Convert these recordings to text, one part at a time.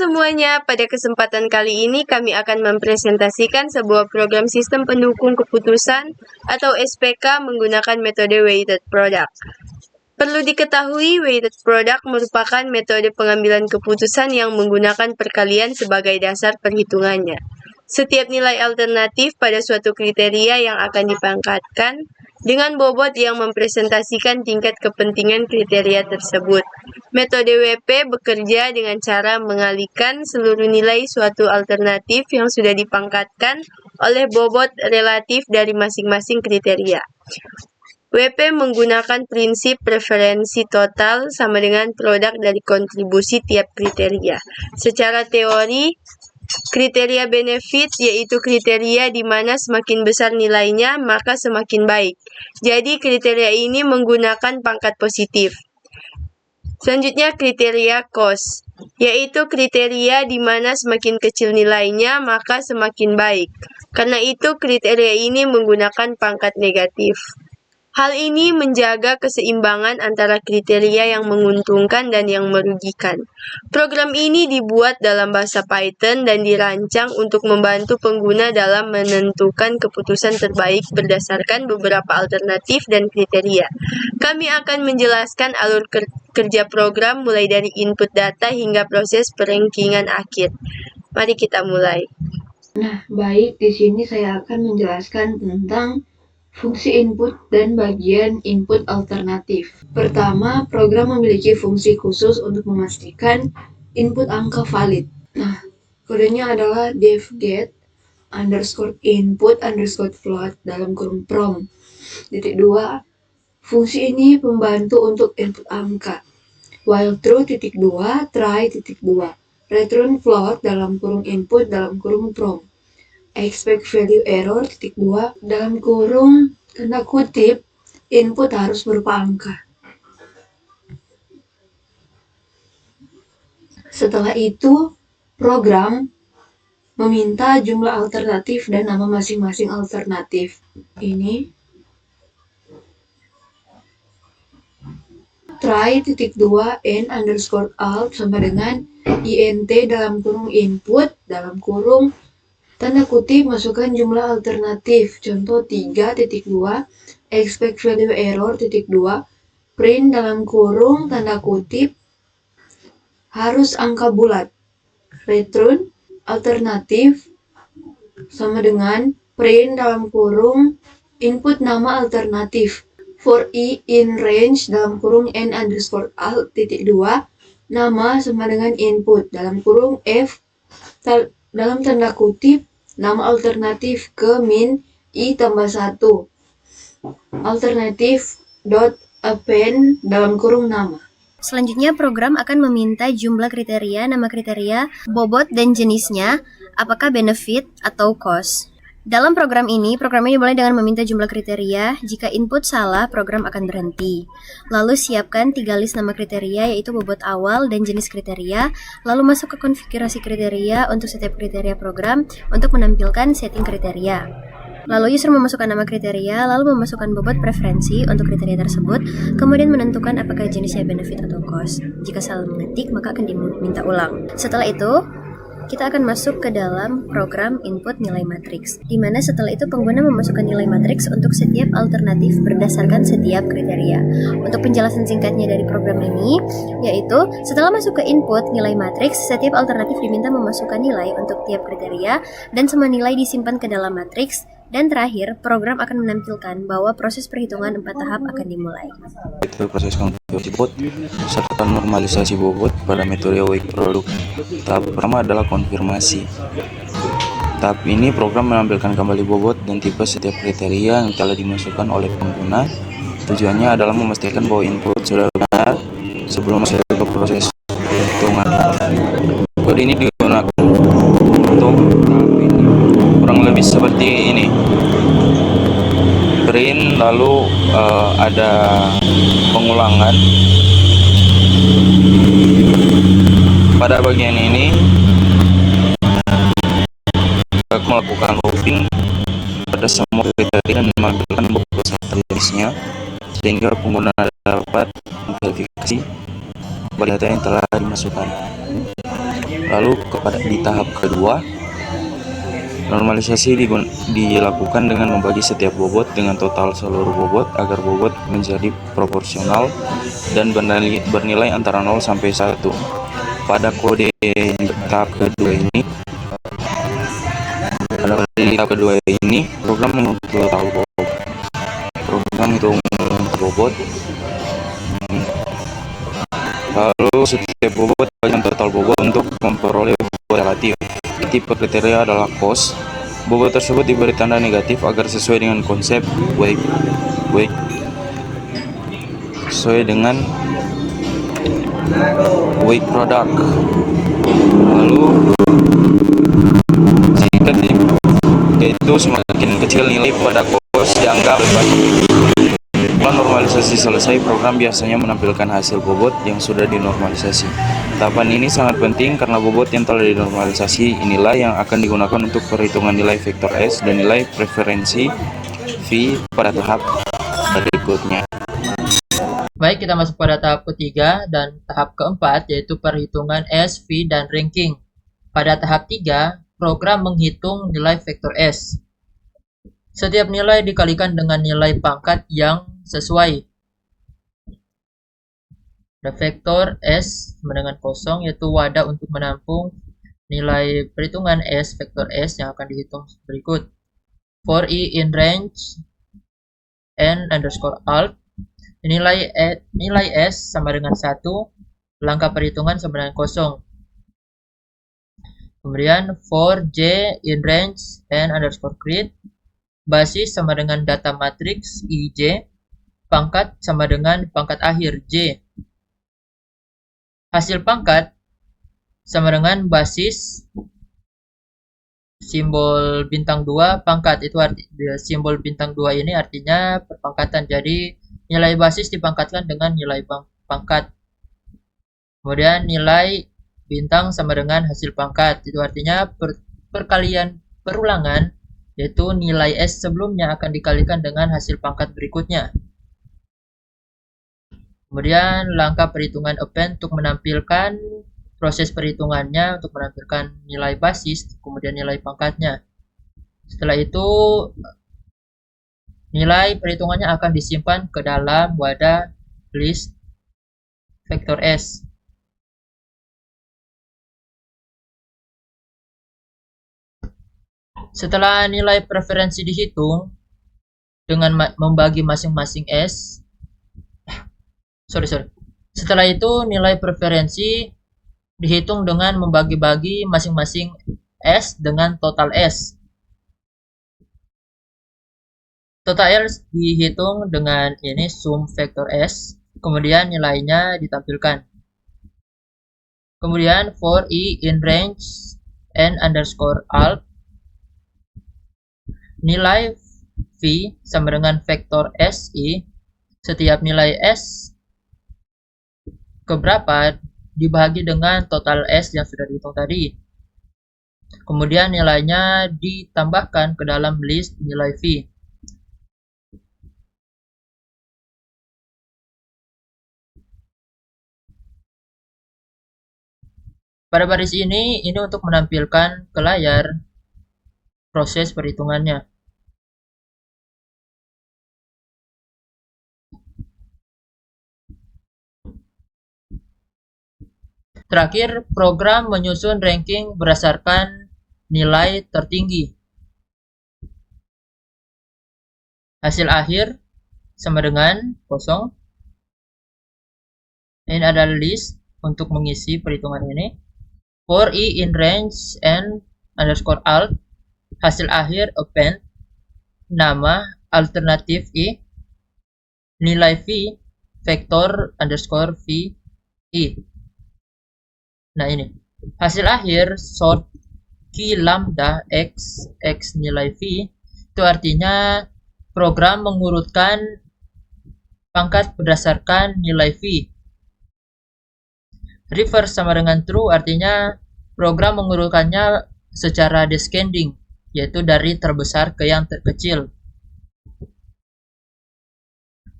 semuanya, pada kesempatan kali ini kami akan mempresentasikan sebuah program sistem pendukung keputusan atau SPK menggunakan metode weighted product. Perlu diketahui, weighted product merupakan metode pengambilan keputusan yang menggunakan perkalian sebagai dasar perhitungannya. Setiap nilai alternatif pada suatu kriteria yang akan dipangkatkan dengan bobot yang mempresentasikan tingkat kepentingan kriteria tersebut. Metode WP bekerja dengan cara mengalihkan seluruh nilai suatu alternatif yang sudah dipangkatkan oleh bobot relatif dari masing-masing kriteria. WP menggunakan prinsip preferensi total sama dengan produk dari kontribusi tiap kriteria. Secara teori, kriteria benefit yaitu kriteria di mana semakin besar nilainya maka semakin baik. Jadi kriteria ini menggunakan pangkat positif. Selanjutnya kriteria cost, yaitu kriteria di mana semakin kecil nilainya maka semakin baik. Karena itu kriteria ini menggunakan pangkat negatif. Hal ini menjaga keseimbangan antara kriteria yang menguntungkan dan yang merugikan. Program ini dibuat dalam bahasa Python dan dirancang untuk membantu pengguna dalam menentukan keputusan terbaik berdasarkan beberapa alternatif dan kriteria. Kami akan menjelaskan alur kerja program mulai dari input data hingga proses perankingan akhir. Mari kita mulai. Nah, baik, di sini saya akan menjelaskan tentang fungsi input dan bagian input alternatif. Pertama, program memiliki fungsi khusus untuk memastikan input angka valid. Nah, kodenya adalah def_get _input_float dalam kurung prom. Titik 2. Fungsi ini membantu untuk input angka. While true titik 2, try titik 2. Return float dalam kurung input dalam kurung prom. Expect value error titik 2 dalam kurung tanda kutip input harus berupa angka. Setelah itu program meminta jumlah alternatif dan nama masing-masing alternatif. Ini try titik 2 n_alt sama dengan int dalam kurung input dalam kurung tanda kutip masukkan jumlah alternatif. Contoh 3.2 expect value error titik 2 print dalam kurung tanda kutip harus angka bulat. Return alternatif sama dengan print dalam kurung input nama alternatif. For i in range dalam kurung n_alt titik 2 nama sama dengan input dalam kurung f dalam tanda kutip nama alternatif ke min i tambah 1 alternatif dot append dalam kurung nama. Selanjutnya program akan meminta jumlah kriteria, nama kriteria, bobot dan jenisnya, apakah benefit atau cost. Dalam program ini, programnya dimulai dengan meminta jumlah kriteria. Jika input salah, program akan berhenti. Lalu siapkan 3 list nama kriteria, yaitu bobot awal dan jenis kriteria. Lalu masuk ke konfigurasi kriteria untuk setiap kriteria program untuk menampilkan setting kriteria. Lalu user memasukkan nama kriteria, lalu memasukkan bobot preferensi untuk kriteria tersebut, kemudian menentukan apakah jenisnya benefit atau cost. Jika salah mengetik, maka akan diminta ulang. Setelah itu, kita akan masuk ke dalam program input nilai matriks, di mana setelah itu pengguna memasukkan nilai matriks untuk setiap alternatif berdasarkan setiap kriteria. Untuk penjelasan singkatnya dari program ini, yaitu setelah masuk ke input nilai matriks, setiap alternatif diminta memasukkan nilai untuk tiap kriteria dan semua nilai disimpan ke dalam matriks. Dan terakhir, program akan menampilkan bahwa proses perhitungan 4 tahap akan dimulai. Itu proses konfigurasi bobot serta normalisasi bobot pada metode weight product. Tahap pertama adalah konfirmasi. Tahap ini program menampilkan kembali bobot dan tipe setiap kriteria yang telah dimasukkan oleh pengguna. Tujuannya adalah memastikan bahwa input sudah benar sebelum masuk ke proses perhitungan. Kode ini digunakan untuk kurang lebih seperti ini. Print, lalu ada pengulangan. Pada bagian ini aku melakukan looping pada semua kriteria dan menampilkan bobot serta jenisnya sehingga pengguna dapat memverifikasi data yang telah dimasukkan. Lalu di tahap kedua, normalisasi dilakukan dengan membagi setiap bobot dengan total seluruh bobot agar bobot menjadi proporsional dan bernilai antara 0 sampai 1. Pada kode tahap kedua ini, program menghitung bobot. Lalu setiap bobot dengan total bobot untuk memperoleh bobot relatif. Tipe kriteria adalah cost. Bobot tersebut diberi tanda negatif agar sesuai dengan konsep weight product. Lalu jika itu semakin kecil nilai pada cost dianggap baik. Setelah normalisasi selesai, program biasanya menampilkan hasil bobot yang sudah dinormalisasi. Tahapan ini sangat penting karena bobot yang telah dinormalisasi inilah yang akan digunakan untuk perhitungan nilai vektor S dan nilai preferensi V pada tahap berikutnya. Baik, kita masuk pada tahap ketiga dan tahap keempat, yaitu perhitungan S, V, dan ranking. Pada tahap 3, program menghitung nilai vektor S. Setiap nilai dikalikan dengan nilai pangkat yang sesuai. Ada vektor S sama dengan kosong, yaitu wadah untuk menampung nilai perhitungan S, vektor S yang akan dihitung berikut. For I in range N underscore alt, nilai S sama dengan 1, langkah perhitungan sama dengan kosong. Kemudian for J in range N underscore grid, basis sama dengan data matrix IJ, pangkat sama dengan pangkat akhir J. Hasil pangkat sama dengan basis simbol bintang 2 pangkat. Itu simbol bintang 2 ini artinya perpangkatan. Jadi nilai basis dipangkatkan dengan nilai pangkat. Kemudian nilai bintang sama dengan hasil pangkat. Itu artinya perkalian perulangan, yaitu nilai S sebelumnya akan dikalikan dengan hasil pangkat berikutnya. Kemudian langkah perhitungan append untuk menampilkan proses perhitungannya, untuk menampilkan nilai basis, kemudian nilai pangkatnya. Setelah itu nilai perhitungannya akan disimpan ke dalam wadah list vektor S. Setelah nilai preferensi dihitung dengan membagi masing-masing S, setelah itu nilai preferensi dihitung dengan membagi-bagi masing-masing S dengan total S. Total S dihitung dengan ini sum vektor S, kemudian nilainya ditampilkan. Kemudian for I in range N underscore alt, nilai V sama dengan vektor SI, setiap nilai S keberapa dibagi dengan total S yang sudah dihitung tadi. Kemudian nilainya ditambahkan ke dalam list nilai V. Pada baris ini untuk menampilkan ke layar proses perhitungannya. Terakhir, program menyusun ranking berdasarkan nilai tertinggi. Hasil akhir sama dengan kosong. Ini adalah list untuk mengisi perhitungan ini. For I in range N underscore alt, hasil akhir append, nama alternatif I, nilai V, vektor underscore V, I. Nah ini, hasil akhir sort key lambda x nilai V, itu artinya program mengurutkan pangkat berdasarkan nilai V. Reverse sama dengan true artinya program mengurutkannya secara descending, yaitu dari terbesar ke yang terkecil.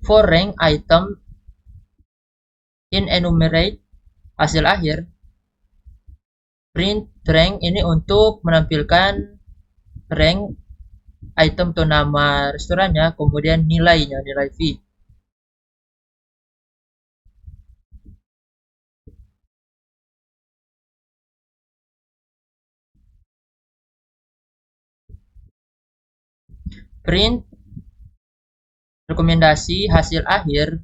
For rank item in enumerate, hasil akhir Print rank ini untuk menampilkan rank item atau nama restorannya, kemudian nilainya, nilai fee. Print rekomendasi hasil akhir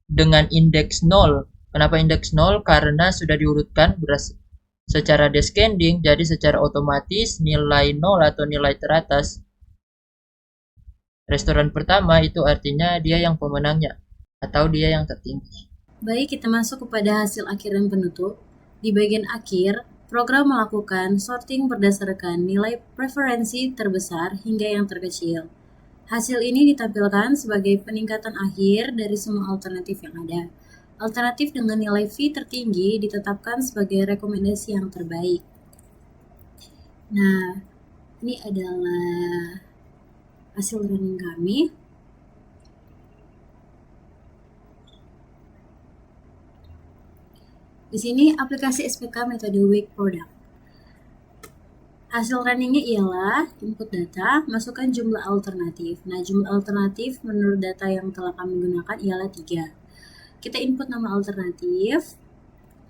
dengan indeks 0. Kenapa indeks 0? Karena sudah diurutkan secara descending, jadi secara otomatis nilai 0 atau nilai teratas restoran pertama itu artinya dia yang pemenangnya atau dia yang tertinggi. Baik, kita masuk kepada hasil akhir dan penutup. Di bagian akhir, program melakukan sorting berdasarkan nilai preferensi terbesar hingga yang terkecil. Hasil ini ditampilkan sebagai peningkatan akhir dari semua alternatif yang ada. Alternatif dengan nilai fee tertinggi ditetapkan sebagai rekomendasi yang terbaik. Nah, ini adalah hasil running kami. Di sini aplikasi SPK metode Wake Product. Hasil runningnya ialah input data, masukkan jumlah alternatif. Nah, jumlah alternatif menurut data yang telah kami gunakan ialah 3. Kita input nama alternatif.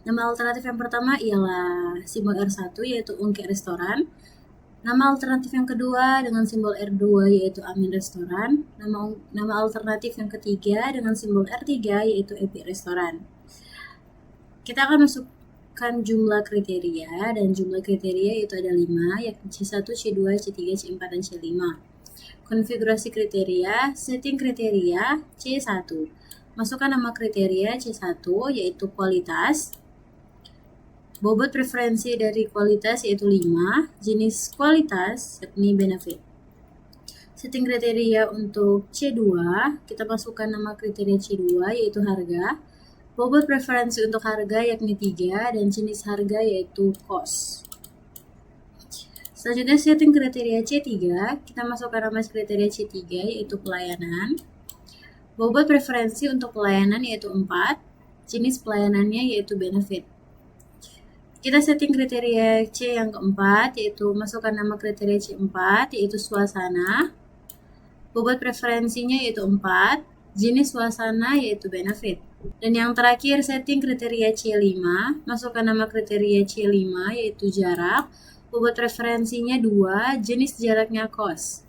Nama alternatif yang pertama ialah simbol R1 yaitu Ungkek Restoran. Nama alternatif yang kedua dengan simbol R2 yaitu Amin Restoran. Nama alternatif yang ketiga dengan simbol R3 yaitu Epic Restoran. Kita akan masukkan jumlah kriteria, dan jumlah kriteria itu ada 5, yakni C1, C2, C3, C4, dan C5. Konfigurasi kriteria, setting kriteria C1. Masukkan nama kriteria C1 yaitu kualitas. Bobot preferensi dari kualitas yaitu 5, jenis kualitas yakni benefit. Setting kriteria untuk C2, kita masukkan nama kriteria C2 yaitu harga. Bobot preferensi untuk harga yakni 3 dan jenis harga yaitu cost. Selanjutnya setting kriteria C3, kita masukkan nama kriteria C3 yaitu pelayanan. Bobot preferensi untuk pelayanan yaitu 4, jenis pelayanannya yaitu benefit. Kita setting kriteria C yang keempat, yaitu masukkan nama kriteria C4, yaitu suasana. Bobot preferensinya yaitu 4, jenis suasana yaitu benefit. Dan yang terakhir setting kriteria C5, masukkan nama kriteria C5 yaitu jarak. Bobot preferensinya 2, jenis jaraknya cost.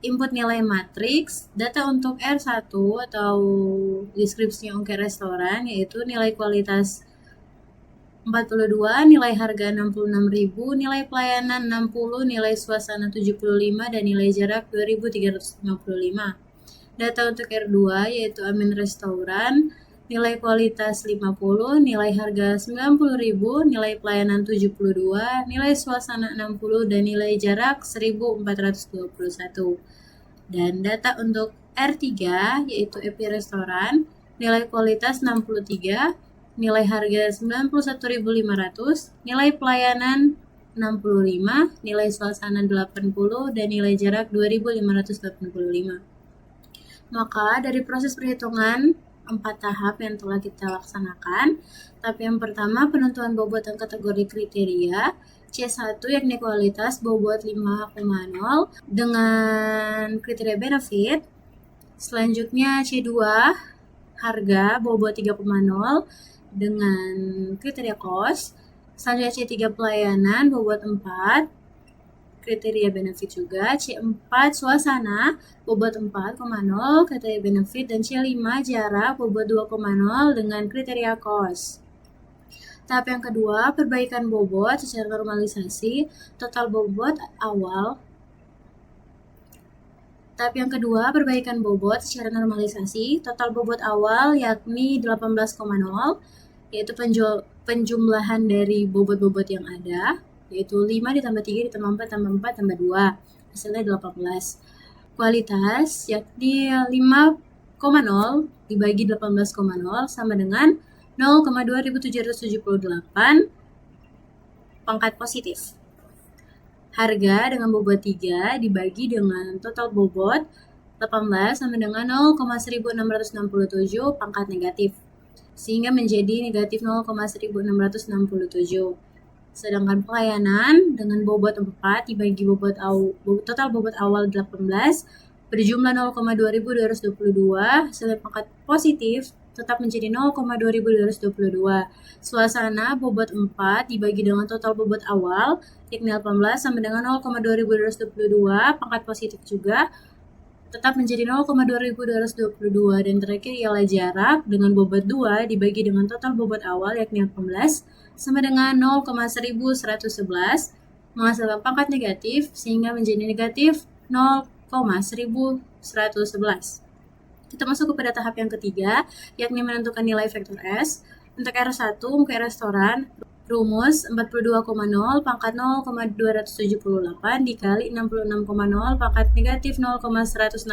Input nilai matriks, data untuk R1 atau deskripsinya Ungkek Restoran yaitu nilai kualitas 42, nilai harga 66.000, nilai pelayanan 60, nilai suasana 75, dan nilai jarak 2.355. Data untuk R2 yaitu Amin Restoran, nilai kualitas 50, nilai harga 90.000, nilai pelayanan 72, nilai suasana 60, dan nilai jarak 1.421. Dan data untuk R3 yaitu Epic Restoran, nilai kualitas 63, nilai harga 91.500, nilai pelayanan 65, nilai suasana 80, dan nilai jarak 2.585. Maka dari proses perhitungan 4 tahap yang telah kita laksanakan, tahap yang pertama penentuan bobot dan kategori kriteria, C1 yakni kualitas bobot 5,0 dengan kriteria benefit. Selanjutnya C2 harga bobot 3,0 dengan kriteria cost. Selanjutnya C3 pelayanan bobot 4, kriteria benefit juga. C4 suasana bobot 4,0 kriteria benefit, dan C5 jarak bobot 2,0 dengan kriteria cost. Tahap yang kedua perbaikan bobot secara normalisasi total bobot awal. Tahap yang kedua perbaikan bobot secara normalisasi total bobot awal yakni 18,0, yaitu penjumlahan dari bobot-bobot yang ada, yaitu 5 ditambah 3 ditambah 4 tambah 4 tambah 2, hasilnya 18. Kualitas yakni 5,0 dibagi 18,0 sama dengan 0,2778 pangkat positif. Harga dengan bobot 3 dibagi dengan total bobot 18 sama dengan 0,1667 pangkat negatif, sehingga menjadi negatif 0,1667. Sedangkan pelayanan dengan bobot 4 dibagi total bobot awal 18 berjumlah 0,2222, hasilnya pangkat positif tetap menjadi 0,2222. Suasana bobot 4 dibagi dengan total bobot awal, yakni 18 sama dengan 0,2222, pangkat positif juga tetap menjadi 0,2222. Dan terakhir ialah jarak dengan bobot 2 dibagi dengan total bobot awal, yakni 18, sama dengan 0,1111, menghasilkan pangkat negatif sehingga menjadi negatif 0,1111. Kita masuk kepada tahap yang ketiga, yakni menentukan nilai vektor S. Untuk R1, untuk restoran, rumus 42,0 pangkat 0,278 dikali 66,0 pangkat negatif 0,167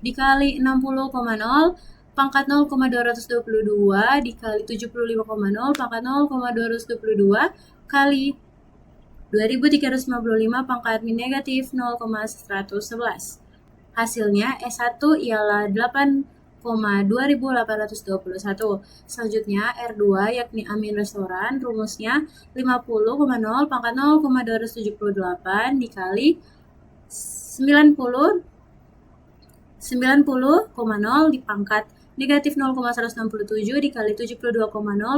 dikali 60,0 pangkat 0,222 dikali 75,0 pangkat 0,222 kali 2355 pangkat negatif 0,111. Hasilnya S1 ialah 8,2821. Selanjutnya R2 yakni amin restoran, rumusnya 50,0 pangkat 0,278 dikali 90,0 dipangkat negatif 0,167 dikali 72,0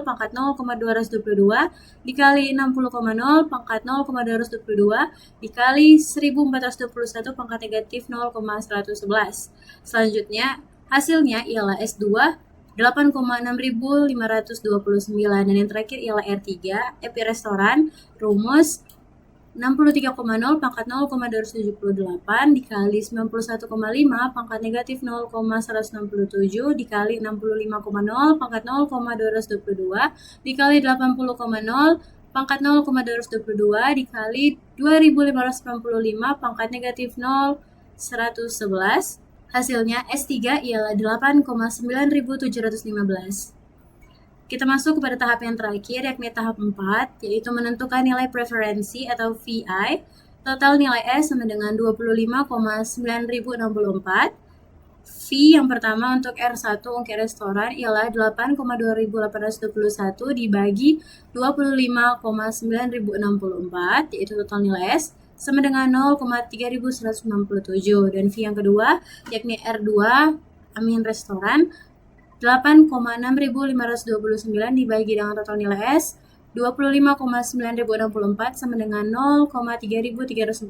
pangkat 0,222 dikali 60,0 pangkat 0,222 dikali 1421 pangkat negatif 0,111. Selanjutnya hasilnya ialah S2 8,6529 dan yang terakhir ialah R3 epi restoran, rumus 63,0 pangkat 0,278 dikali 91,5 pangkat negatif 0,167 dikali 65,0 pangkat 0,222 dikali 80,0 pangkat 0,222 dikali 2595 pangkat negatif 0,111. Hasilnya S3 ialah 8,9715. Kita masuk kepada tahap yang terakhir, yakni tahap 4, yaitu menentukan nilai preferensi atau VI. Total nilai S sama dengan 25,9064. V yang pertama untuk R1 ungkit restoran ialah 8,2821 dibagi 25,9064, yaitu total nilai S sama dengan 0,3167. Dan V yang kedua, yakni R2 amin restoran, 8,6529 dibagi dengan total nilai S 25,9064 sama dengan 0,3340.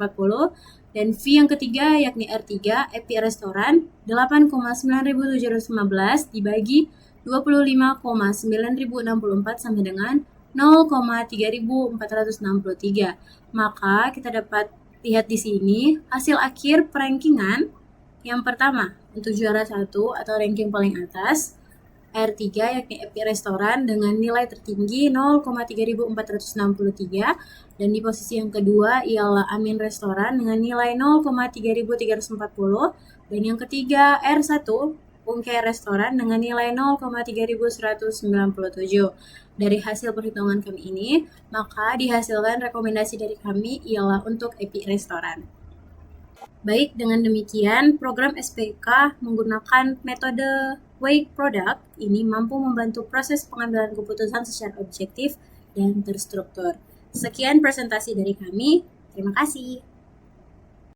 Dan V yang ketiga yakni R3 epi restoran, 8,9715 dibagi 25,9064 sama dengan 0,3463. Maka kita dapat lihat di sini hasil akhir perankingan. Yang pertama untuk juara 1 atau ranking paling atas, R3 yakni epi restoran dengan nilai tertinggi 0,3463, dan di posisi yang kedua ialah amin restoran dengan nilai 0,3340, dan yang ketiga R1 ungkit restoran dengan nilai 0,3197. Dari hasil perhitungan kami ini, maka dihasilkan rekomendasi dari kami ialah untuk epi restoran. Baik, dengan demikian program SPK menggunakan metode Weight Product ini mampu membantu proses pengambilan keputusan secara objektif dan terstruktur. Sekian presentasi dari kami. Terima kasih.